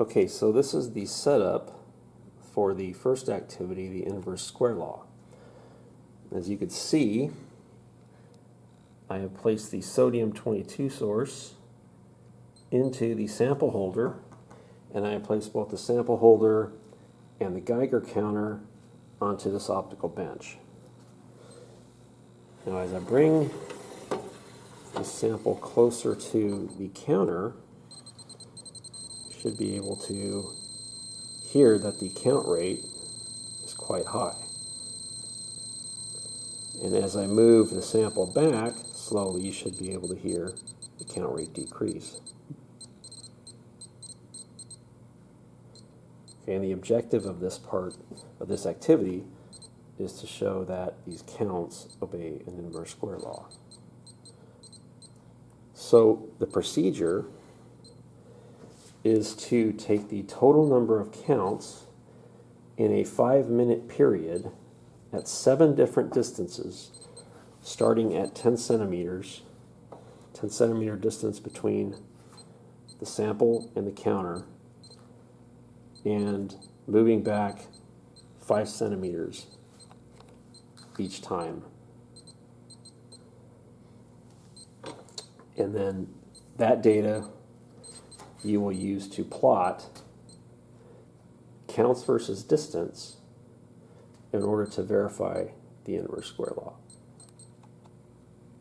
Okay, so this is the setup for the first activity, the inverse square law. As you can see, I have placed the sodium-22 source into the sample holder, and I have placed both the sample holder and the Geiger counter onto this optical bench. Now as I bring the sample closer to the counter, you should be able to hear that the count rate is quite high. And as I move the sample back slowly, you should be able to hear the count rate decrease. Okay, and the objective of this part of this activity is to show that these counts obey an inverse square law. So the procedure is to take the total number of counts in a 5-minute period at 7 different distances, starting at 10 centimeters, 10 centimeter distance between the sample and the counter, and moving back 5 centimeters each time. And then that data you will use to plot counts versus distance in order to verify the inverse square law.